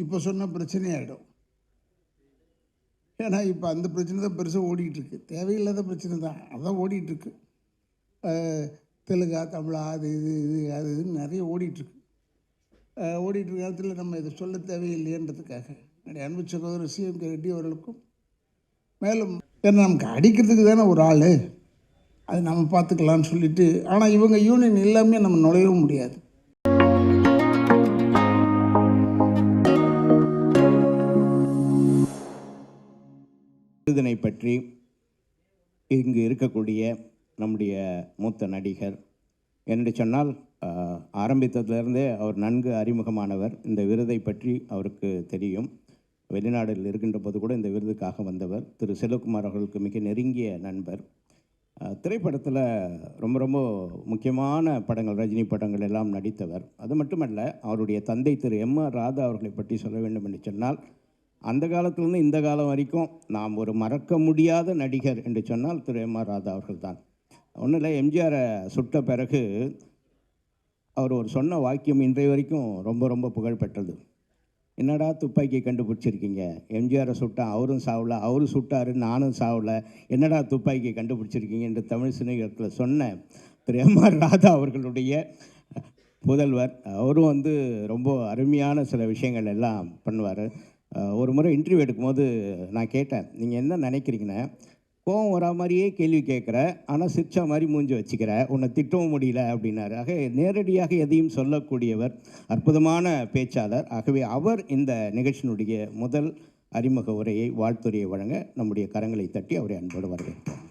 இப்போ சொன்ன பிரச்சனையாயிடும். ஏன்னா இப்போ அந்த பிரச்சனை தான் பெருசாக ஓடிட்டுருக்கு. தேவையில்லாத பிரச்சனை தான், அதான் ஓடிட்டுருக்கு. தெலுங்கா தமிழா அது இது இது அது இதுன்னு நிறைய ஓடிட்டுருக்கு. ஓடிட்டுருக்க நேரத்தில் நம்ம இதை சொல்ல தேவையில்லையன்றதுக்காக என்னுடைய அன்பு சகோதரர் சிஎம் ரெட்டி அவர்களுக்கும், மேலும் ஏன்னா நமக்கு அடிக்கிறதுக்கு தானே ஒரு ஆள், அது நம்ம பார்த்துக்கலான்னு சொல்லிட்டு. ஆனால் இவங்க யூனியன் எல்லாமே நம்ம நுழையவும் முடியாது. இதனை பற்றி இங்கு இருக்கக்கூடிய நம்முடைய மூத்த நடிகர் என்று சொன்னால் ஆரம்பித்ததிலிருந்தே அவர் நன்கு அறிமுகமானவர். இந்த விருதை பற்றி அவருக்கு தெரியும். வெளிநாடுகளில் இருக்கின்ற போது கூட இந்த விருதுக்காக வந்தவர். திரு செல்வகுமார் அவர்களுக்கு மிக நெருங்கிய நண்பர். திரைப்படத்தில் ரொம்ப ரொம்ப முக்கியமான படங்கள், ரஜினி படங்கள் எல்லாம் நடித்தவர். அது மட்டுமல்ல, அவருடைய தந்தை திரு எம்.ஆர். ராதா அவர்களை பற்றி சொல்ல வேண்டும் என்று சொன்னால், அந்த காலத்திலிருந்து இந்த காலம் வரைக்கும் நாம் ஒரு மறக்க முடியாத நடிகர் என்று சொன்னால் திரு எம்.ஆர். ராதா அவர்கள் தான். ஒன்றும் இல்லை, எம்ஜிஆரை சுட்ட பிறகு அவர் ஒரு சொன்ன வாக்கியம் இன்றைய வரைக்கும் ரொம்ப ரொம்ப புகழ்பெற்றது. என்னடா துப்பாக்கியை கண்டுபிடிச்சிருக்கீங்க, எம்ஜிஆரை சுட்டா அவரும் சாவலை, அவரும் சுட்டார் நானும் சாவலை, என்னடா துப்பாக்கியை கண்டுபிடிச்சிருக்கீங்க என்று தமிழ் சினிமாத்தில் சொன்ன திரு எம்.ஆர். ராதா அவர்களுடைய புதல்வர். அவரும் ரொம்ப அருமையான சில விஷயங்கள் எல்லாம் பண்ணுவார். ஒரு முறை இன்டர்வியூ எடுக்கும்போது நான் கேட்டேன், நீங்கள் என்ன நினைக்கிறீங்கன்னா, கோவம் வரா மாதிரியே கேள்வி கேட்குற, ஆனால் சிரிச்சா மாதிரி மூஞ்சி வச்சுக்கிற, உன்னை திட்டவும் முடியல அப்படின்னாரு. ஆக நேரடியாக எதையும் சொல்லக்கூடியவர், அற்புதமான பேச்சாளர். ஆகவே அவர் இந்த நிகழ்ச்சியினுடைய முதல் அறிமுக உரையை, வாழ்த்துரையை வழங்க நம்முடைய கரங்களை தட்டி அவரை அன்போடு வரவேற்போம்.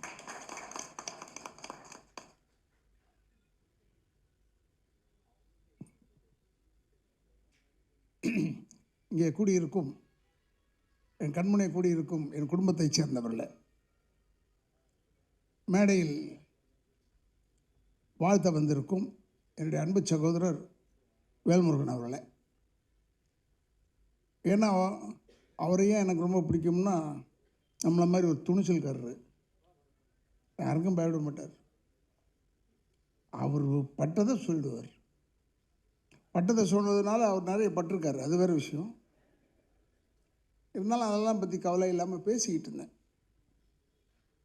இங்கே கூடியிருக்கும் என் கண்முனை கூடியிருக்கும் என் குடும்பத்தைச் சேர்ந்தவர்கள், மேடையில் வாழ்த்த வந்திருக்கும் என்னுடைய அன்பு சகோதரர் வேல்முருகன் அவர்களை. ஏன்னா அவரையே எனக்கு ரொம்ப பிடிக்கும்னா, நம்மளை மாதிரி ஒரு துணிச்சல்காரர், யாருக்கும் பயப்பட மாட்டார். அவர் பட்டதை சொல்லிடுவார். பட்டதை சொன்னதுனால அவர் நிறைய பட்டிருக்காரு, அது வேறு விஷயம். இருந்தாலும் அதெல்லாம் பற்றி கவலை இல்லாமல் பேசிக்கிட்டு இருந்தேன்.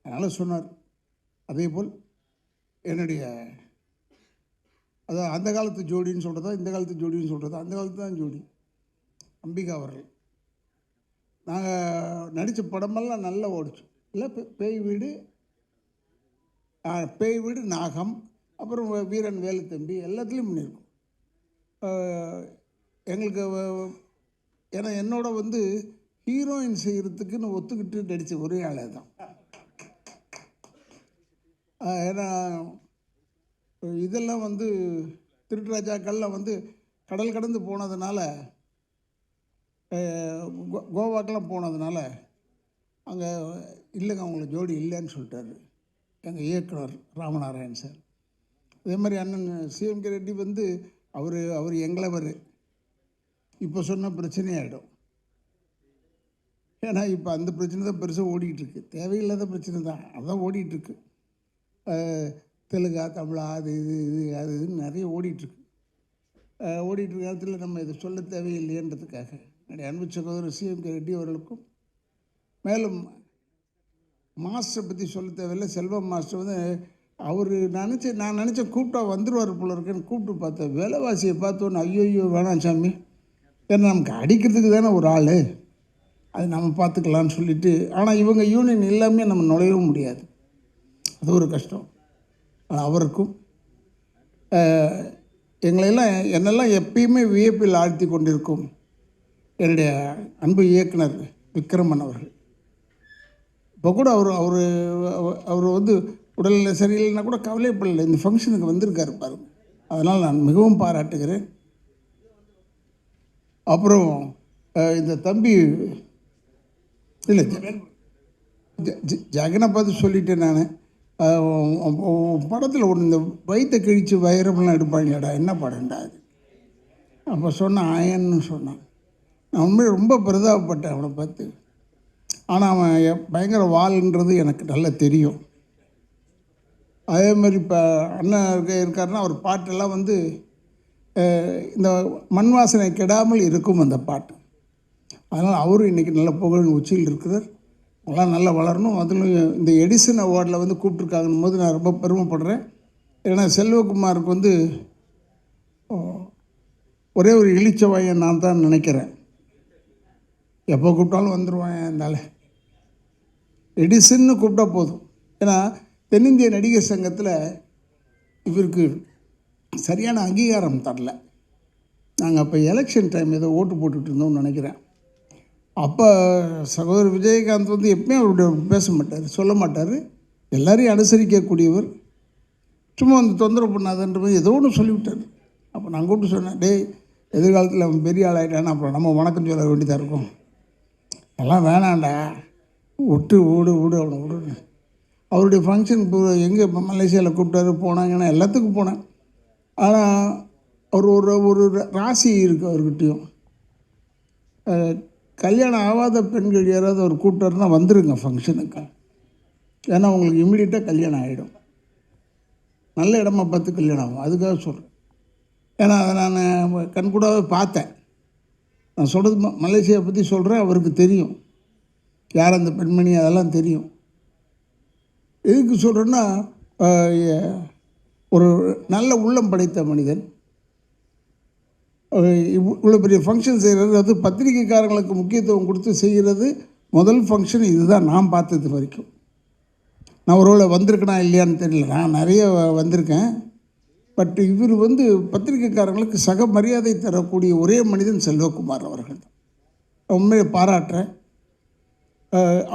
அதனால் சொன்னார். அதே போல் என்னுடைய அதான் அந்த காலத்து ஜோடின்னு சொல்கிறதா, இந்த காலத்து ஜோடின்னு சொல்கிறதா, அந்த காலத்து தான் ஜோடி அம்பிகா அவர்கள். நாங்கள் நடித்த படமெல்லாம் நல்லா ஓடிச்சு. இல்லை பேய் வீடு, நாகம், அப்புறம் வீரன் வேலு தம்பி, எல்லாத்துலேயும் பண்ணியிருக்கோம். எங்களுக்கு ஏன்னா என்னோட ஹீரோயின் செய்கிறதுக்குன்னு ஒத்துக்கிட்டு நடித்த ஒரே ஆளே தான். ஏன்னா இதெல்லாம் திருட்டு ராஜாக்கள்லாம் கடல் கடந்து போனதுனால, கோவாக்கெல்லாம் போனதுனால அங்கே இல்லைங்க அவங்களுக்கு ஜோடி இல்லைன்னு சொல்லிட்டாரு எங்கள் இயக்குனர் ராமநாராயண் சார். அதே மாதிரி அண்ணன் சிஎம் ரெட்டி அவர் எங்களவர். இப்போ சொன்ன பிரச்சனையாயிடும். ஏன்னா இப்போ அந்த பிரச்சனை தான் பெருசாக ஓடிட்டுருக்கு. தேவையில்லாத பிரச்சனை தான், அதான் ஓடிட்டுருக்கு. தெலுங்கா தமிழா அது இது இது அது இதுன்னு நிறைய ஓடிட்டுருக்கு. ஓடிட்டுருக்க நேரத்தில் நம்ம இதை சொல்ல தேவையில்லையன்றதுக்காக என்னுடைய அன்பு சகோதரர் சிஎம் ரெட்டி அவர்களுக்கும், மேலும் மாஸ்டரை பற்றி சொல்ல தேவையில்லை. செல்வம் மாஸ்டர் அவர் நான் நினச்சேன் கூப்பிட்டா வந்துடுவார் போல இருக்குன்னு கூப்பிட்டு பார்த்தேன். விலைவாசியை பார்த்தோன்னு ஐயோ வேணாம் சாமி, ஏன்னா நமக்கு அடிக்கிறதுக்கு தானே ஒரு ஆள், அது நம்ம பார்த்துக்கலான்னு சொல்லிட்டு. ஆனால் இவங்க யூனியன் எல்லாமே நம்ம நுழையவும் முடியாது, அது ஒரு கஷ்டம். ஆனால் அவருக்கும் என்னெல்லாம் எப்பயுமே வியப்பில் ஆழ்த்தி கொண்டிருக்கும் என்னுடைய அன்பு இயக்குனர் விக்ரமன் அவர்கள். இப்போ கூட அவர் உடல்நிலை சரியில்லைன்னா கூட கவலைப்படலை, இந்த ஃபங்க்ஷனுக்கு வந்திருக்காரு பாருங்க. அதனால் நான் மிகவும் பாராட்டுகிறேன். அப்புறம் இந்த தம்பி இல்லை ஜெகனை பார்த்து சொல்லிட்டேன் நான். படத்தில் ஒன்று இந்த வயிற்றை கிழித்து வைரமெல்லாம் எடுப்பாங்கடா, என்ன படம்டா அது? அப்போ சொன்னான் ஆயன்னு சொன்னான். நான் உண்மையை ரொம்ப பிரதாபப்பட்டேன் அவனை பார்த்து. ஆனால் அவன் பயங்கர வாள்ன்றது எனக்கு நல்லா தெரியும். அதே மாதிரி இப்போ அண்ணன் இருக்காருன்னா அவர் பாட்டெல்லாம் இந்த மண் வாசனை கெடாமல் இருக்கும் அந்த பாட்டு. அதனால் அவரும் இன்றைக்கி நல்ல புகழின் உச்சியில் இருக்கிறார். அவங்களாம் நல்லா வளரணும். அதில் இந்த எடிசன் அவார்டில் வந்து கூப்பிட்ருக்காங்கன்னும் போது நான் ரொம்ப பெருமைப்படுறேன். ஏன்னா செல்வகுமாருக்கு வந்து ஒரே ஒரு இளிச்சவாயன் நான் தான் நினைக்கிறேன். எப்போ கூப்பிட்டாலும் வந்துடுவான் இருந்தால எடிசன்னு கூப்பிட்டா போதும். ஏன்னா தென்னிந்திய நடிகர் சங்கத்தில் இவருக்கு சரியான அங்கீகாரம் தரல. நாங்கள் அப்போ எலெக்ஷன் டைம் ஏதோ ஓட்டு போட்டுட்டு இருந்தோம்னு நினைக்கிறேன். அப்போ சகோதரர் விஜயகாந்த் வந்து எப்பவுமே அவருடைய பேச மாட்டார், சொல்ல மாட்டார். எல்லாரையும் அனுசரிக்கக்கூடியவர். சும்மா வந்து தொந்தரவு பண்ணாதன்ற மாதிரி ஏதோ ஒன்று சொல்லிவிட்டார். அப்போ நான் கூப்பிட்டு சொன்னேன், டேய் எதிர்காலத்தில் அவன் பெரிய ஆள் ஆகிட்டான்னு அப்புறம் நம்ம வணக்கம் சொல்ல வேண்டியதாக இருக்கும், எல்லாம் வேணாண்டா, விட்டு விடு அவனை விடு. அவருடைய ஃபங்க்ஷன் எங்கே இப்போ மலேசியாவில் கூப்பிட்டாரு, போனாங்கன்னா எல்லாத்துக்கும் போனேன். ஆனால் அவர் ஒரு ராசி இருக்குது அவர்கிட்டையும். கல்யாணம் ஆகாத பெண்கள் யாராவது அவர் கூப்பிட்டாருன்னா வந்துடுங்க ஃபங்க்ஷனுக்கு. ஏன்னா உங்களுக்கு இம்மிடியட்டாக கல்யாணம் ஆகிடும். நல்ல இடமா பார்த்து கல்யாணம் ஆகும். அதுக்காக சொல்கிறேன். ஏன்னா அதை நான் கண்கூடாவே பார்த்தேன். நான் சொல்கிறது மலேசியாவை பற்றி சொல்கிறேன். அவருக்கு தெரியும் யார் அந்த பெண்மணி, அதெல்லாம் தெரியும். எதுக்கு சொல்கிறேன்னா, ஒரு நல்ல உள்ளம் படைத்த மனிதன். இவ்வளோ பெரிய ஃபங்க்ஷன் செய்கிறது, அது பத்திரிகைக்காரங்களுக்கு முக்கியத்துவம் கொடுத்து செய்கிறது முதல் ஃபங்க்ஷன் இதுதான் நான் பார்த்தது வரைக்கும். நான் ஒருவேளை வந்திருக்கேனா இல்லையான்னு தெரியல, நான் நிறைய வந்திருக்கேன். பட் இவர் வந்து பத்திரிகைக்காரங்களுக்கு சக மரியாதை தரக்கூடிய ஒரே மனிதன் செல்வகுமார் அவர்கள் தான். உண்மையை பாராட்டுறேன்.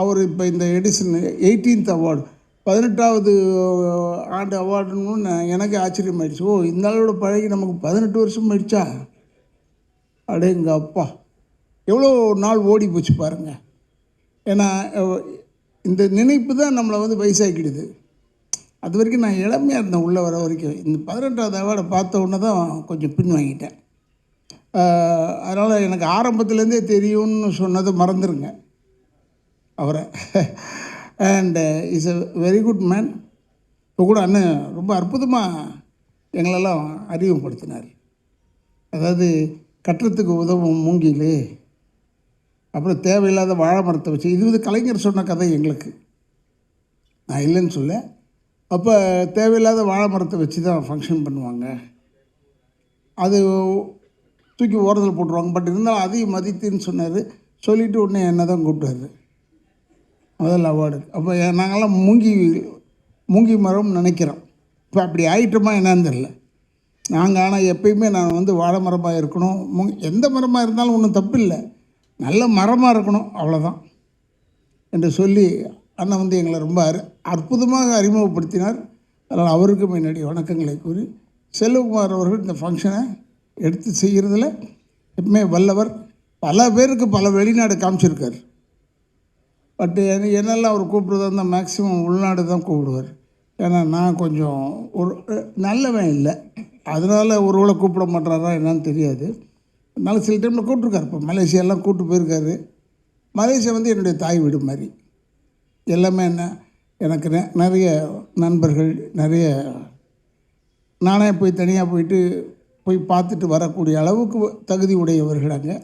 அவர் இப்போ இந்த எடிசன் 18th அவார்டு 18வது ஆண்டு அவார்டுன்னு எனக்கு ஆச்சரியமாயிடுச்சு. ஓ, இந்த நாளோட பழகி நமக்கு 18 வருஷம் ஆயிடுச்சா? அடேங்க அப்பா, எவ்வளோ நாள் ஓடி போச்சு பாருங்கள். ஏன்னா இந்த நினைப்பு தான் நம்மளை வந்து வயசாக்கிடுது. அது வரைக்கும் நான் இளமையாக இருந்தேன் உள்ளே வர வரைக்கும். இந்த 18வது அவார்டை பார்த்த உடனே தான் கொஞ்சம் பின் வாங்கிட்டேன். அதனால் எனக்கு ஆரம்பத்துலேருந்தே தெரியும்னு சொன்னதை மறந்துடுங்க அவரை. And is a very good man. இப்போ கூட அண்ணன் ரொம்ப அற்புதமாக எங்களெல்லாம் அறிமுகப்படுத்தினார். அதாவது கட்டுறதுக்கு உதவும் மூங்கில், அப்புறம் தேவையில்லாத வாழை மரத்தை வச்சு, இது வந்து கலைஞர் சொன்ன கதை எங்களுக்கு, நான் இல்லைன்னு சொல்ல. அப்போ தேவையில்லாத வாழை மரத்தை வச்சு தான் ஃபங்க்ஷன் பண்ணுவாங்க, அது தூக்கி ஓரத்தில் போட்டுருவாங்க. பட் இருந்தாலும் அதையும் மதித்துன்னு சொன்னார். சொல்லிவிட்டு உடனே என்ன தான் கூப்பிட்டாரு முதல் அவார்டு. அப்போ நாங்கள்லாம் மூங்கி மரம்னு நினைக்கிறோம். இப்போ அப்படி ஆயிட்டோமா என்னன்னு தெரியல. நாங்கள் ஆனால் எப்பயுமே நான் வந்து வாழை மரமாக இருக்கணும், எந்த மரமாக இருந்தாலும் ஒன்றும் தப்பு இல்லை, நல்ல மரமாக இருக்கணும், அவ்வளோதான் என்று சொல்லி அண்ணன் வந்து எங்களை ரொம்ப அற்புதமாக அறிமுகப்படுத்தினார். அதனால் அவருக்கு என்னுடைய வணக்கங்களை கூறி, செல்வகுமார் அவர்கள் இந்த ஃபங்க்ஷனை எடுத்து செய்கிறதுல எப்பவுமே வல்லவர். பல பேருக்கு பல வெளிநாடு காமிச்சிருக்கார். பட் என்னெல்லாம் அவர் கூப்பிட்றதா இருந்தால் மேக்ஸிமம் உள்நாடு தான் கூப்பிடுவார். ஏன்னா நான் கொஞ்சம் ஒரு நல்லவன் இல்லை, அதனால் ஒருவேளை கூப்பிட மாட்டாரா என்னன்னு தெரியாது. அதனால் சில டைமில் கூப்பிட்ருக்காரு. இப்போ மலேசியாலாம் கூப்பிட்டு போயிருக்காரு. மலேசியா வந்து என்னுடைய தாய் வீடு மாதிரி. எல்லாமே என்ன, எனக்கு நிறைய நண்பர்கள், நிறைய நானே போய் தனியாக போய் பார்த்துட்டு வரக்கூடிய அளவுக்கு தகுதி உடையவர்கள் அங்கே.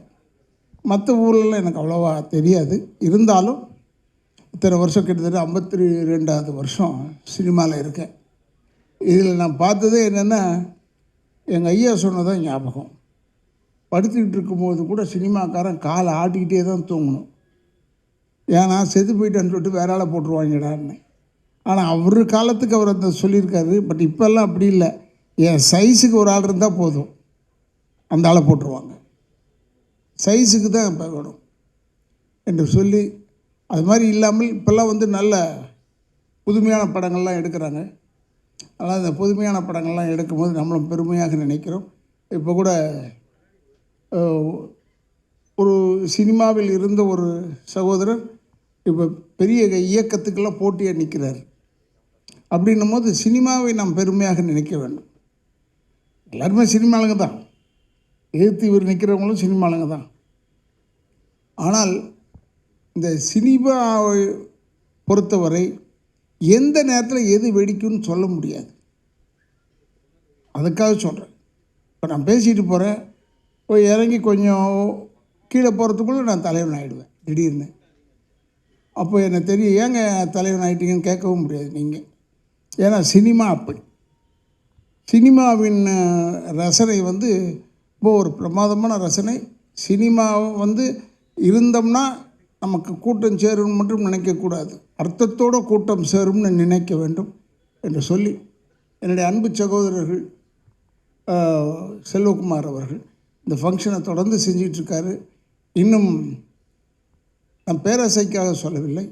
மற்ற ஊர்லலாம் எனக்கு அவ்வளோவா தெரியாது. இருந்தாலும் இத்தனை வருஷம், கிட்டத்தட்ட 52வது வருஷம் சினிமாவில் இருக்கேன். இதில் நான் பார்த்ததே என்னென்னா, எங்கள் ஐயா சொன்னதான் ஞாபகம். படுத்துக்கிட்டு இருக்கும்போது கூட சினிமாக்காரன் காலை ஆட்டிக்கிட்டே தான் தூங்கணும். ஏன்னா செத்து போயிட்டேன்னு சொல்லிட்டு வேற ஆளை போட்டுருவாங்கடான்னு. ஆனால் அவர் காலத்துக்கு அவர் அந்த சொல்லியிருக்காரு. பட் இப்போல்லாம் அப்படி இல்லை. என் சைஸுக்கு ஒரு ஆள் இருந்தால் போதும், அந்த ஆளை போட்டுருவாங்க. சைஸுக்கு தான் இப்போ வேணும் என்று சொல்லி, அது மாதிரி இல்லாமல் இப்போல்லாம் வந்து நல்ல புதுமையான படங்கள்லாம் எடுக்கிறாங்க. அதனால் அந்த புதுமையான படங்கள்லாம் எடுக்கும்போது நம்மளும் பெருமையாக நினைக்கிறோம். இப்போ கூட ஒரு சினிமாவில் இருந்த ஒரு சகோதரர் இப்போ பெரிய இயக்கத்துக்கெல்லாம் போட்டியாக நிற்கிறார். அப்படின்னும் போது சினிமாவை நாம் பெருமையாக நினைக்க வேண்டும். எல்லாருமே சினிமாளுங்க தான், எதிர்த்து இவர் நிற்கிறவங்களும் சினிமாளுங்க தான். ஆனால் இந்த சினிமாவை பொறுத்தவரை எந்த நேரத்தில் எது வெடிக்கும்னு சொல்ல முடியாது. அதுக்காக சொல்கிறேன். இப்போ நான் பேசிட்டு போகிறேன், போய் இறங்கி கொஞ்சம் கீழே போகிறதுக்குள்ளே நான் தலைவன் ஆகிடுவேன் திடீர்னு. அப்போ எனக்கு தெரியும், ஏங்க தலைவன் ஆகிட்டீங்கன்னு கேட்கவும் முடியாது நீங்கள். ஏன்னா சினிமா அப்படி. சினிமாவின் ரசனை வந்து இப்போ ஒரு பிரமாதமான ரசனை. சினிமா வந்து இருந்தோம்னா நமக்கு கூட்டம் சேரும்னு மட்டும் நினைக்கக்கூடாது, அர்த்தத்தோடு கூட்டம் சேரும்னு நினைக்க வேண்டும் என்று சொல்லி, என்னுடைய அன்பு சகோதரர்கள் செல்வகுமார் அவர்கள் இந்த ஃபங்க்ஷனை தொடர்ந்து செஞ்சிட்ருக்காரு. இன்னும் நான் பேராசைக்காக சொல்லவில்லை,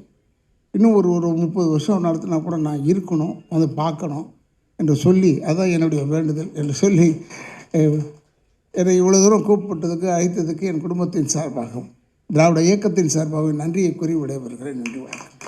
இன்னும் ஒரு 30 வருஷம் நடத்தினா கூட நான் இருக்கணும், வந்து பார்க்கணும் என்று சொல்லி, அதான் என்னுடைய வேண்டுதல் என்று சொல்லி, என்னை இவ்வளோ தூரம் கூப்பிட்டதுக்கு அழைத்ததுக்கு என் குடும்பத்தின் சார்பாகவும் திராவிட இயக்கத்தின் சார்பாகவும் நன்றியை கூறி விடைபெறுகிறேன். நன்றி, வணக்கம்.